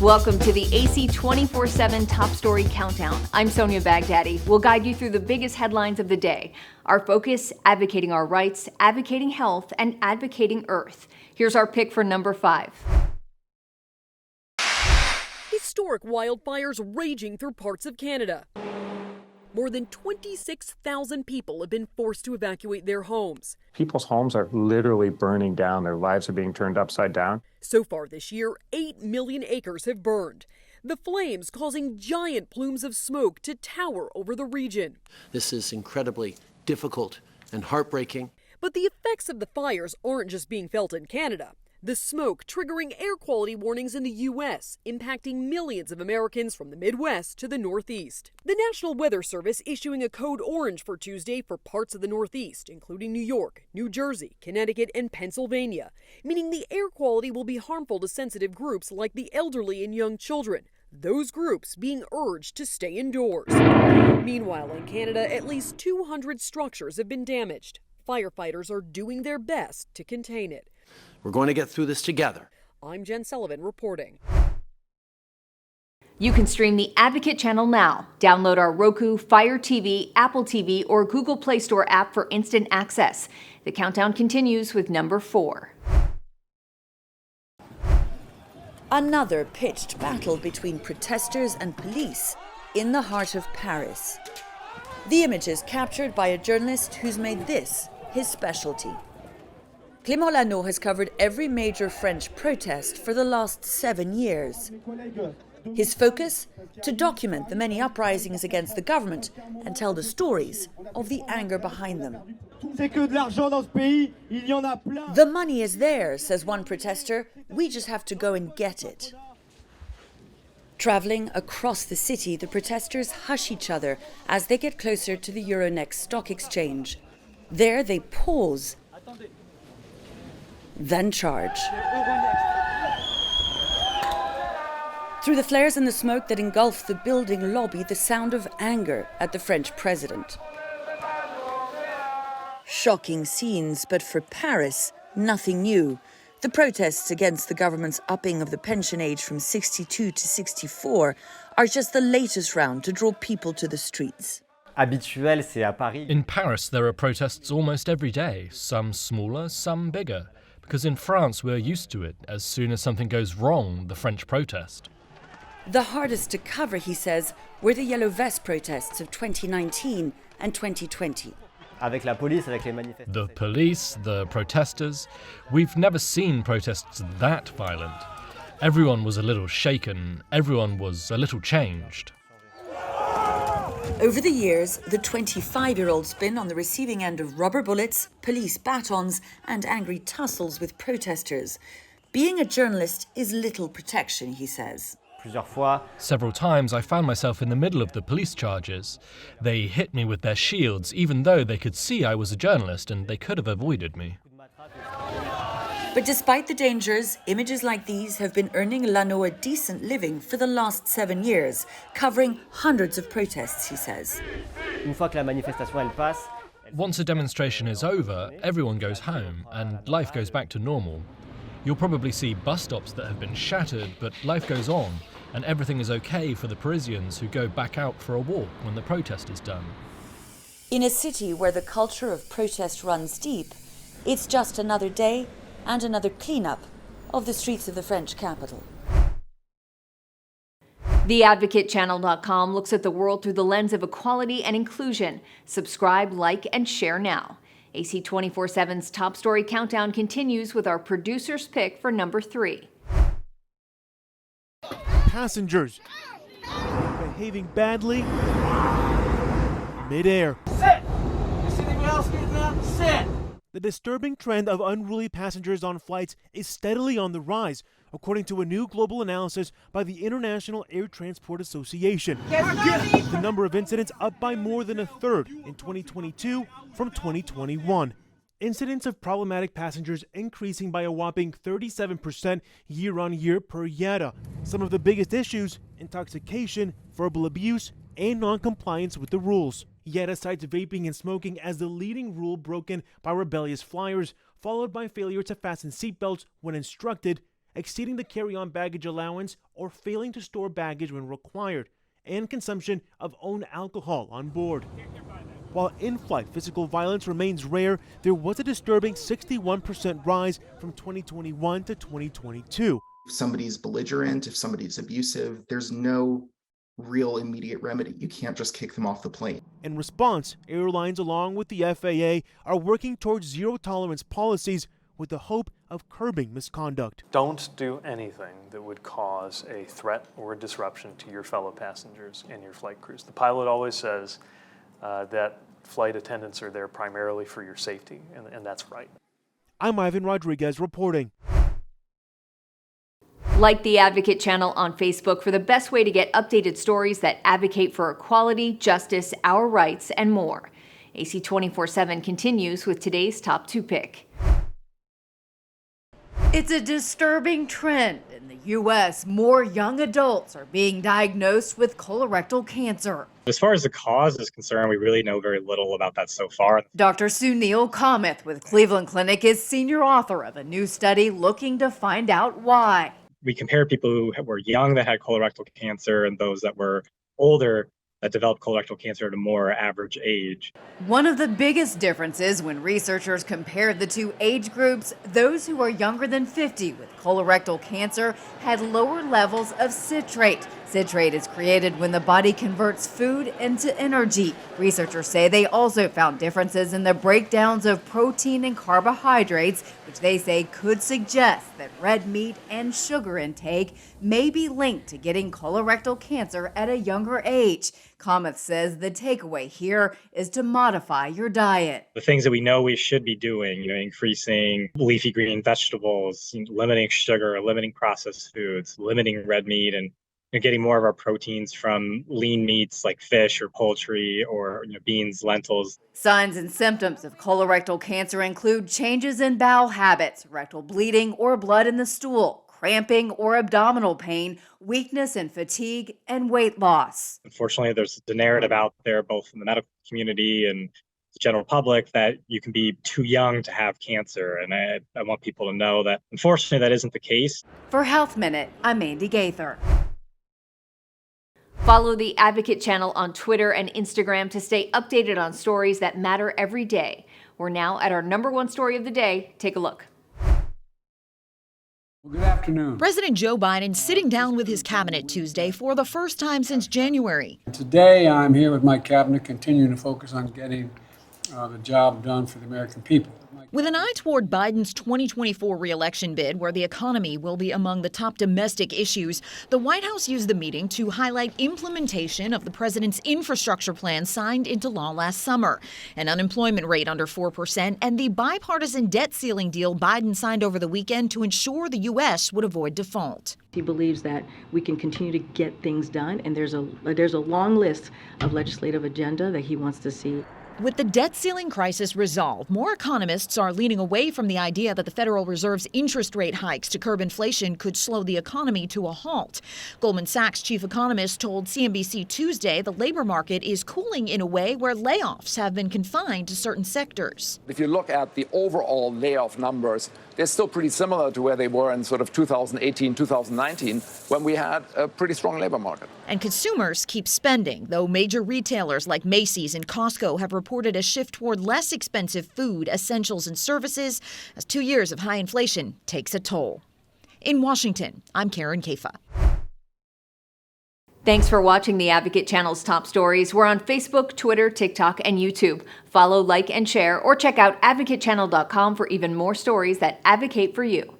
Welcome to the AC 24/7 Top Story Countdown. I'm Sonia Baghdadi. We'll guide you through the biggest headlines of the day. Our focus, advocating our rights, advocating health, and advocating Earth. Here's our pick for number 5. Historic wildfires raging through parts of Canada. More than 26,000 people have been forced to evacuate their homes. People's homes are literally burning down. Their lives are being turned upside down. So far this year, 8 million acres have burned. The flames causing giant plumes of smoke to tower over the region. This is incredibly difficult and heartbreaking. But the effects of the fires aren't just being felt in Canada. The smoke triggering air quality warnings in the U.S., impacting millions of Americans from the Midwest to the Northeast. The National Weather Service issuing a code orange for Tuesday for parts of the Northeast, including New York, New Jersey, Connecticut, and Pennsylvania, meaning the air quality will be harmful to sensitive groups like the elderly and young children, those groups being urged to stay indoors. Meanwhile, in Canada, at least 200 structures have been damaged. Firefighters are doing their best to contain it. We're going to get through this together. I'm Jen Sullivan reporting. You can stream the Advocate channel now. Download our Roku, Fire TV, Apple TV, or Google Play Store app for instant access. The countdown continues with number 4. Another pitched battle between protesters and police in the heart of Paris. The images captured by a journalist who's made this his specialty. Clément Lanoux has covered every major French protest for the last 7 years. His focus? To document the many uprisings against the government and tell the stories of the anger behind them. The money is there, says one protester. We just have to go and get it. Travelling across the city, the protesters hush each other as they get closer to the Euronext stock exchange. There they pause, then charge. Through the flares and the smoke that engulf the building lobby, the sound of anger at the French president. Shocking scenes, but for Paris, nothing new. The protests against the government's upping of the pension age from 62 to 64 are just the latest round to draw people to the streets. In Paris, there are protests almost every day, some smaller, some bigger. Because in France, we're used to it. As soon as something goes wrong, the French protest. The hardest to cover, he says, were the Yellow Vest protests of 2019 and 2020. The police, the protesters, we've never seen protests that violent. Everyone was a little shaken, everyone was a little changed. Over the years, the 25-year-old's been on the receiving end of rubber bullets, police batons, and angry tussles with protesters. Being a journalist is little protection, he says. Several times I found myself in the middle of the police charges. They hit me with their shields, even though they could see I was a journalist and they could have avoided me. But despite the dangers, images like these have been earning Lanoux a decent living for the last 7 years, covering hundreds of protests, he says. Once a demonstration is over, everyone goes home and life goes back to normal. You'll probably see bus stops that have been shattered, but life goes on, and everything is okay for the Parisians who go back out for a walk when the protest is done. In a city where the culture of protest runs deep, it's just another day and another cleanup of the streets of the French capital. TheAdvocateChannel.com looks at the world through the lens of equality and inclusion. Subscribe, like, and share now. AC 24/7's Top Story Countdown continues with our producer's pick for number 3. Passengers behaving badly midair. Sit! You see anyone else getting up? Sit! The disturbing trend of unruly passengers on flights is steadily on the rise, according to a new global analysis by the International Air Transport Association. The number of incidents up by more than a third in 2022 from 2021. Incidents of problematic passengers increasing by a whopping 37% year on year per IATA. Some of the biggest issues: intoxication, verbal abuse, and non-compliance with the rules. IATA cites vaping and smoking as the leading rule broken by rebellious flyers, followed by failure to fasten seatbelts when instructed, exceeding the carry-on baggage allowance or failing to store baggage when required, and consumption of own alcohol on board. While in-flight physical violence remains rare, there was a disturbing 61% rise from 2021 to 2022. If somebody's belligerent, if somebody's abusive, there's no real immediate remedy. You can't just kick them off the plane. In response, airlines along with the FAA are working towards zero-tolerance policies with the hope of curbing misconduct. Don't do anything that would cause a threat or a disruption to your fellow passengers and your flight crews. The pilot always says that flight attendants are there primarily for your safety, and that's right. I'm Ivan Rodriguez reporting. Like the Advocate channel on Facebook for the best way to get updated stories that advocate for equality, justice, our rights, and more. AC 24/7 continues with today's top 2 pick. It's a disturbing trend. In the U.S., more young adults are being diagnosed with colorectal cancer. As far as the cause is concerned, we really know very little about that so far. Dr. Sunil Kamath with Cleveland Clinic is senior author of a new study looking to find out why. We compare people who were young that had colorectal cancer and those that were older that developed colorectal cancer at a more average age. One of the biggest differences when researchers compared the two age groups, those who are younger than 50 with colorectal cancer had lower levels of citrate. Citrate is created when the body converts food into energy. Researchers say they also found differences in the breakdowns of protein and carbohydrates, which they say could suggest that red meat and sugar intake may be linked to getting colorectal cancer at a younger age. Kamath says the takeaway here is to modify your diet. The things that we know we should be doing, increasing leafy green vegetables, limiting sugar, limiting processed foods, limiting red meat, and getting more of our proteins from lean meats like fish or poultry or beans, lentils. Signs and symptoms of colorectal cancer include changes in bowel habits, rectal bleeding or blood in the stool, cramping or abdominal pain, weakness and fatigue, and weight loss. Unfortunately, there's the narrative out there, both in the medical community and the general public, that you can be too young to have cancer. And I want people to know that, unfortunately, that isn't the case. For Health Minute, I'm Mandy Gaither. Follow the Advocate channel on Twitter and Instagram to stay updated on stories that matter every day. We're now at our #1 story of the day. Take a look. Well, good afternoon. President Joe Biden sitting down with his cabinet Tuesday for the first time since January. Today, I'm here with my cabinet, continuing to focus on getting the job done for the American people. With an eye toward Biden's 2024 re-election bid, where the economy will be among the top domestic issues, the White House used the meeting to highlight implementation of the president's infrastructure plan signed into law last summer, an unemployment rate under 4%, and the bipartisan debt ceiling deal Biden signed over the weekend to ensure the U.S. would avoid default. He believes that we can continue to get things done, and there's a long list of legislative agenda that he wants to see. With the debt ceiling crisis resolved, more economists are leaning away from the idea that the Federal Reserve's interest rate hikes to curb inflation could slow the economy to a halt. Goldman Sachs chief economist told CNBC Tuesday the labor market is cooling in a way where layoffs have been confined to certain sectors. If you look at the overall layoff numbers, they're still pretty similar to where they were in sort of 2018, 2019, when we had a pretty strong labor market. And consumers keep spending, though major retailers like Macy's and Costco have reported a shift toward less expensive food, essentials, and services as 2 years of high inflation takes a toll. In Washington, I'm Karen Kafa. Thanks for watching the Advocate channel's top stories. We're on Facebook, Twitter, TikTok, and YouTube. Follow, like, and share, or check out advocatechannel.com for even more stories that advocate for you.